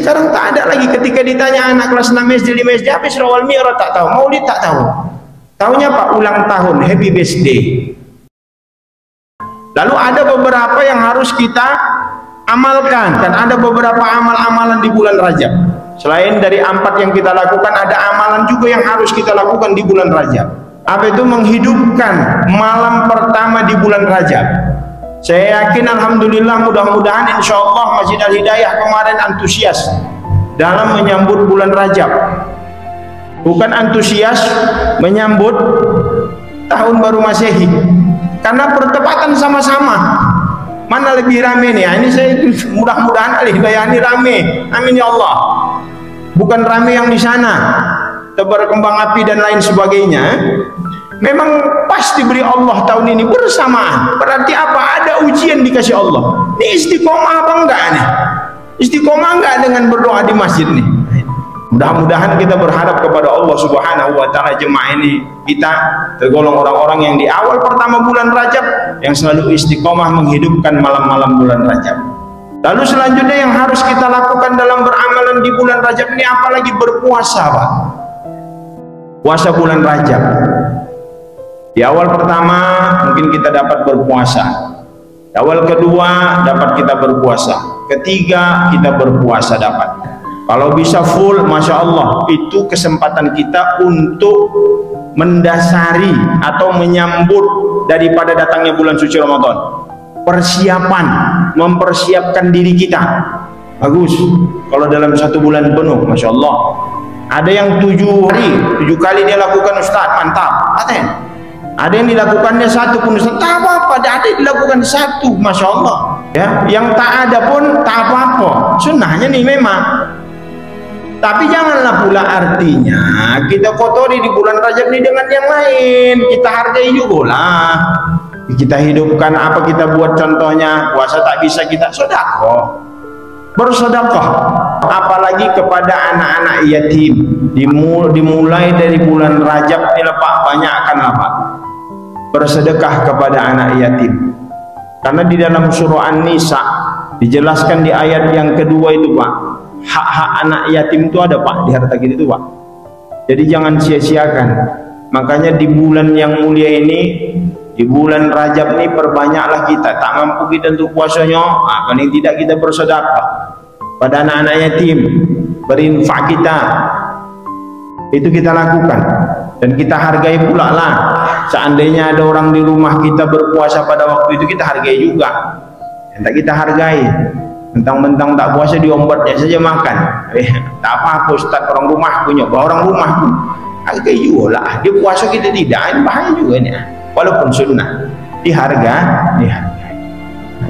Sekarang tak ada lagi. Ketika ditanya anak kelas 6 SD, 5 SD, apa Isra wal Mi'raj tak tahu, Maulid tak tahu. Tahunya Pak, ulang tahun, happy birthday. Lalu ada beberapa yang harus kita amalkan, dan ada beberapa amal-amalan di bulan Rajab. Selain dari 4 yang kita lakukan, ada amalan juga yang harus kita lakukan di bulan Rajab. Apa itu? Menghidupkan malam pertama di bulan Rajab. Saya yakin alhamdulillah, mudah-mudahan insya Allah Masjid Al-Hidayah kemarin antusias dalam menyambut bulan Rajab. Bukan antusias menyambut tahun baru Masehi, karena bertepatan sama-sama. Mana lebih rame nih? Ini saya mudah-mudahan Al-Hidayah ini rame. Amin ya Allah. Bukan rame yang di sana, tebar kembang api dan lain sebagainya. Memang pas diberi Allah tahun ini bersamaan. Berarti apa? Ada ujian dikasih Allah. Ini istiqomah apa enggak nih? Istiqomah enggak dengan berdoa di masjid nih? Mudah-mudahan kita berharap kepada Allah Subhanahu wa taala jemaah ini kita tergolong orang-orang yang di awal pertama bulan Rajab yang selalu istiqomah menghidupkan malam-malam bulan Rajab. Lalu selanjutnya yang harus kita lakukan dalam beramalan di bulan Rajab ini apalagi berpuasa, Pak. Puasa bulan Rajab. Di awal pertama mungkin kita dapat berpuasa. Di awal kedua dapat kita berpuasa. Ketiga kita berpuasa dapat. Kalau bisa full, Masya Allah, itu kesempatan kita untuk mendasari atau menyambut daripada datangnya bulan suci Ramadan. Persiapan, mempersiapkan diri kita. Bagus. Kalau dalam 1 bulan penuh, Masya Allah. Ada yang 7 hari, 7 kali dia lakukan, Ustaz, mantap. Ada yang dilakukannya 1 pun, Ustaz, tak apa-apa. Ada yang dilakukan 1, Masya Allah. Ya, yang tak ada pun tak apa-apa. Sunnahnya nih memang. Tapi janganlah pula artinya kita kotori di bulan Rajab ini dengan yang lain. Kita hargai juga lah. Kita hidupkan apa kita buat, contohnya puasa tak bisa kita sedekah, bersedekah. Apalagi kepada anak-anak yatim. Dimulai dari bulan Rajab ini Pak, banyakkanlah Pak bersedekah kepada anak yatim. Karena di dalam surah An-Nisa dijelaskan di ayat yang kedua itu Pak, hak-hak anak yatim itu ada Pak di harta kita itu Pak. Jadi jangan sia-siakan. Makanya di bulan yang mulia ini, di bulan Rajab ini perbanyaklah kita. Tak mampu kita untuk puasanya, paling tidak kita bersedekah pada anak-anak yatim, berinfak kita. Itu kita lakukan dan kita hargai pula lah. Seandainya ada orang di rumah kita berpuasa pada waktu itu, kita hargai juga. Tak kita hargai. Mentang-mentang tak puasa diombatnya saja makan. Tak apa-apa Ustaz, orang rumah punya, orang rumah pun hargai juga lah. Dia puasa kita tidak, ini bahaya juga ini. Walaupun sunnah, dihargai.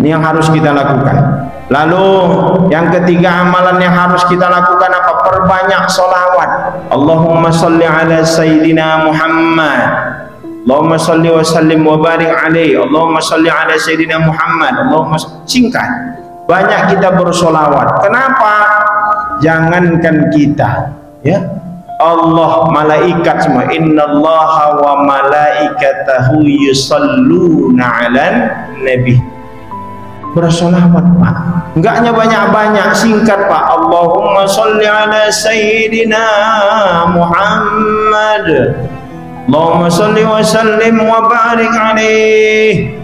Ini yang harus kita lakukan. Lalu yang ketiga amalan yang harus kita lakukan apa? Perbanyak sholawat. Allahumma salli ala Sayyidina Muhammad. Allahumma salli wa sallim wa barik alaihi. Allahumma salli ala Sayyidina Muhammad. Allahumma singkat. Banyak kita bersolawat. Kenapa? Jangankan kita, ya, Allah, malaikat semua. Innallaha wa malaikatahu yusalluna 'alan nabi. Bersolawat Pak. Enggaknya banyak-banyak, singkat Pak. Allahumma sholli ala Sayyidina Muhammad. Allahumma sholli wa sallim wa barik alaihi.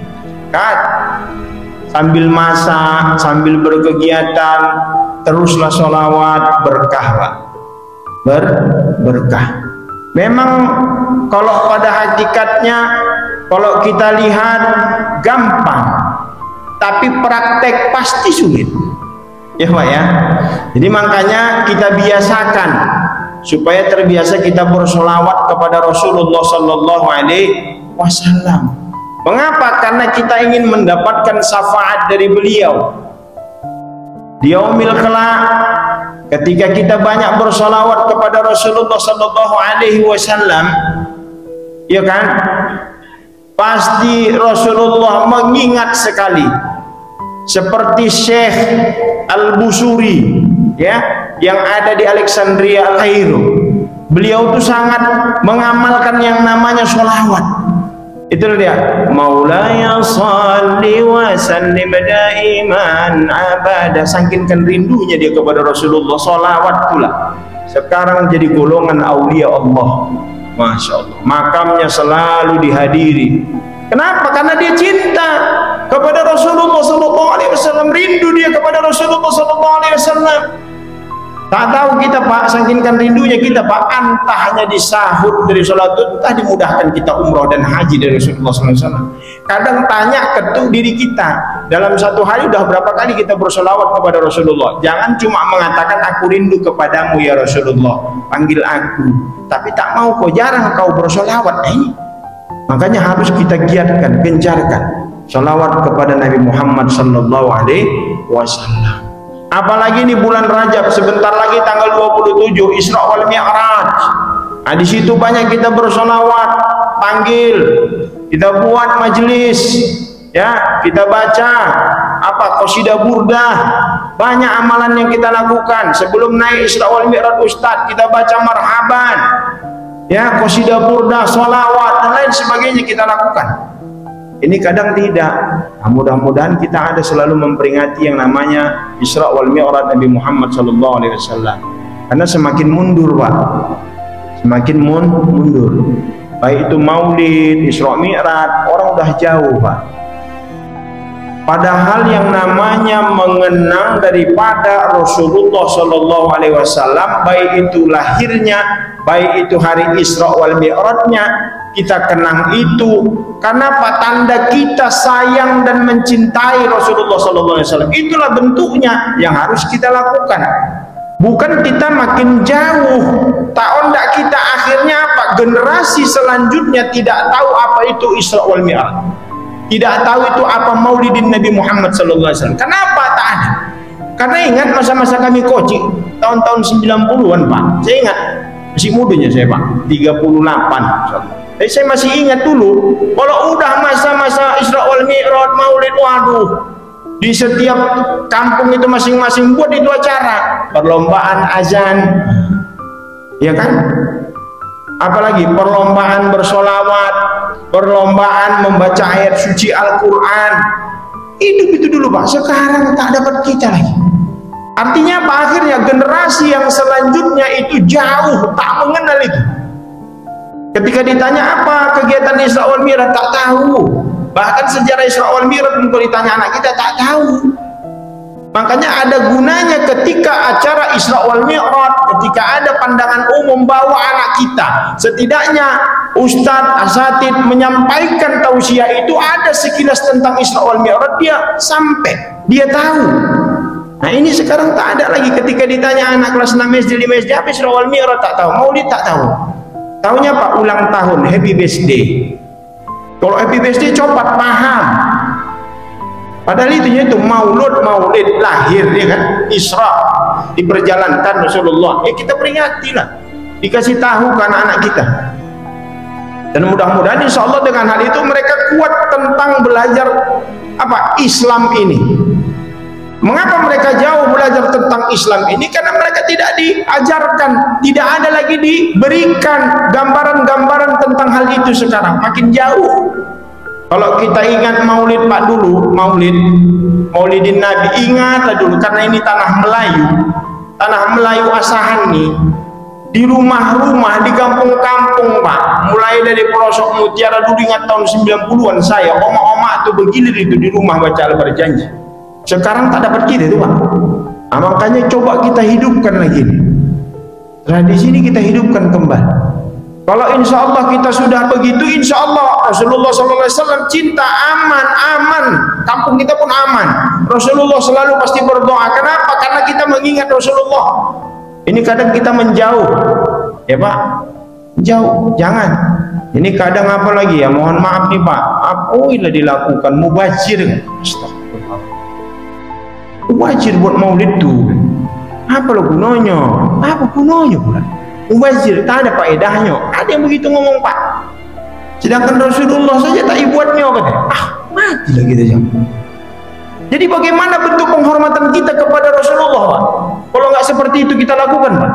Sambil masak, sambil berkegiatan, teruslah sholawat, berkah Pak. Berkah. Memang kalau pada hakikatnya, kalau kita lihat gampang, tapi praktek pasti sulit. Ya Pak ya. Jadi makanya kita biasakan supaya terbiasa kita bersolawat kepada Rasulullah Sallallahu Alaihi Wasallam. Mengapa? Karena kita ingin mendapatkan syafaat dari beliau di yaumil kelak. Ketika kita banyak bersolawat kepada Rasulullah Sallallahu Alaihi Wasallam, ya kan, pasti Rasulullah mengingat sekali. Seperti Syekh Al-Busuri, ya, yang ada di Alexandria, Kairo. Beliau itu sangat mengamalkan yang namanya sholawat. Itu dia, Maulaya shalli wa sallim daiman abada. Saking rindunya dia kepada Rasulullah, salawat pula. Sekarang jadi golongan aulia Allah. Masya Allah, makamnya selalu dihadiri. Kenapa? Karena dia cinta kepada Rasulullah SAW, rindu dia kepada Rasulullah SAW. Tak tahu kita Pak, saking rindunya kita Pak, entah hanya disahut dari sholat, entah dimudahkan kita umroh dan haji dari Rasulullah SAW. Kadang tanya ketuk diri kita, dalam satu hari udah berapa kali kita bersolawat kepada Rasulullah. Jangan cuma mengatakan aku rindu kepadamu ya Rasulullah, panggil aku, tapi tak mau kau, jarang kau bersolawat. Makanya harus kita giatkan, gencarkan sholawat kepada Nabi Muhammad sallallahu alaihi wasallam. Apalagi ini bulan Rajab, sebentar lagi tanggal 27 Isra wal Mi'raj. Nah, di situ banyak kita bersolawat, panggil, kita buat majelis, ya, kita baca qasidah burdah. Banyak amalan yang kita lakukan sebelum naik Isra wal Mi'raj. Ustaz, kita baca marhaban, ya, qasidah burdah, solawat dan lain sebagainya kita lakukan. Ini kadang tidak. Nah, mudah-mudahan kita ada selalu memperingati yang namanya Isra wal Mi'raj Nabi Muhammad SAW. Karena semakin mundur Pak, semakin mundur. Baik itu Maulid, Isra Mi'raj, orang udah jauh Pak. Padahal yang namanya mengenang daripada Rasulullah SAW, baik itu lahirnya, baik itu hari Isra wal Mi'rajnya, kita kenang itu. Kenapa? Tanda kita sayang dan mencintai Rasulullah SAW. Itulah bentuknya yang harus kita lakukan. Bukan kita makin jauh, tak ondak kita akhirnya apa? Generasi selanjutnya tidak tahu apa itu Isra wal Mi'raj, tidak tahu itu apa Maulidin Nabi Muhammad SAW. Kenapa tak ada? Karena ingat masa-masa kami kocik tahun-tahun 90-an Pak. Saya ingat, masih mudanya saya Pak, 38. Tapi saya masih ingat dulu, kalau udah masa-masa Isra wal Mi'raj, Maulid, waduh, di setiap kampung itu masing-masing buat itu acara, perlombaan azan, ya kan? Apalagi perlombaan bersolawat, perlombaan membaca ayat suci Al-Quran. Hidup itu dulu Pak, sekarang tak dapat kita lagi. Artinya apa? Akhirnya generasi yang selanjutnya itu jauh, tak mengenal itu. Ketika ditanya apa kegiatan Isra wal Mi'raj, tak tahu. Bahkan sejarah Isra wal Mi'raj kalau ditanya anak kita tak tahu. Makanya ada gunanya ketika acara Isra wal Mi'raj, ketika ada pandangan umum bawa anak kita, setidaknya ustadz, asatid menyampaikan tausiah itu, ada sekilas tentang Isra wal Mi'raj, dia sampai, dia tahu. Nah ini sekarang tak ada lagi. Ketika ditanya anak kelas 6 SD, 5 SD, apa Isra wal Mi'raj tak tahu, Maulid tak tahu. Tahunya Pak, ulang tahun, happy birthday. Kalau happy birthday copat paham. Padahal itu maulud lahir, ya kan? Isra, diperjalankan Rasulullah. Kita peringatilah, dikasih tahu ke anak-anak kita. Dan mudah-mudahan insya Allah dengan hal itu mereka kuat tentang belajar Islam ini. Mengapa mereka jauh belajar tentang Islam ini? Karena mereka tidak diajarkan, tidak ada lagi diberikan gambaran-gambaran tentang hal itu sekarang. Makin jauh. Kalau kita ingat Maulid Pak dulu, Maulidin Nabi, ingatlah dulu, karena ini tanah Melayu asahan nih. Di rumah-rumah, di kampung-kampung Pak, mulai dari pelosok Mutiara dulu, ingat tahun 90-an saya, oma-oma tuh bergilir itu di rumah baca Al-Berjanji. Sekarang tak dapat kita itu Pak. Nah, makanya coba kita hidupkan lagi nih. Tradisi ini kita hidupkan kembali. Kalau insya Allah kita sudah begitu, insya Allah Rasulullah SAW cinta aman, kampung kita pun aman. Rasulullah selalu pasti berdoa. Kenapa? Karena kita mengingat Rasulullah. Ini kadang kita menjauh, ya Pak, jauh, jangan. Ini kadang apa lagi ya? Mohon maaf nih Pak, apa dilakukan mubazir? Astagfirullah. Wajib buat maulid tuh. Apa lo gunanya? Apa gunanya pula? Mubazir, tak ada faedahnya. Ada yang begitu ngomong Pak. Sedangkan Rasulullah saja tak dibuatnya katanya. Mati lah kita jangan. Jadi bagaimana bentuk penghormatan kita kepada Rasulullah Pak? Kalau nggak seperti itu kita lakukan Pak.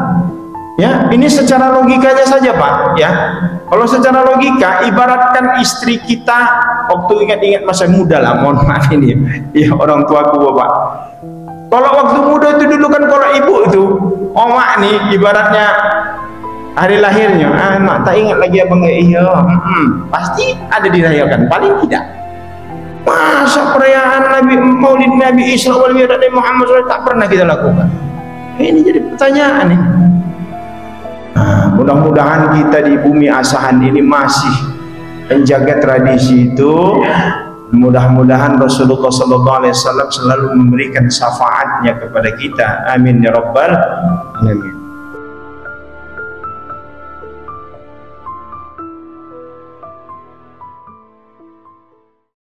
Ya, ini secara logikanya saja Pak. Ya, Kalau secara logika, ibaratkan istri kita waktu ingat-ingat masa muda lah, mohon maaf ini ya orang tuaku bapak. Kalau waktu muda itu dulu kan, kalau ibu itu omak nih ibaratnya hari lahirnya, mak tak ingat lagi abang ya, iya, pasti ada dirayakan, paling tidak. Masa perayaan Nabi Maulid Nabi Isra wal Mi'raj Nabi Muhammad SAW tak pernah kita lakukan? Ini jadi pertanyaan nih. Mudah-mudahan kita di bumi asahan ini masih menjaga tradisi itu. Mudah-mudahan Rasulullah SAW selalu memberikan syafaatnya kepada kita. Amin ya rabbal alamin.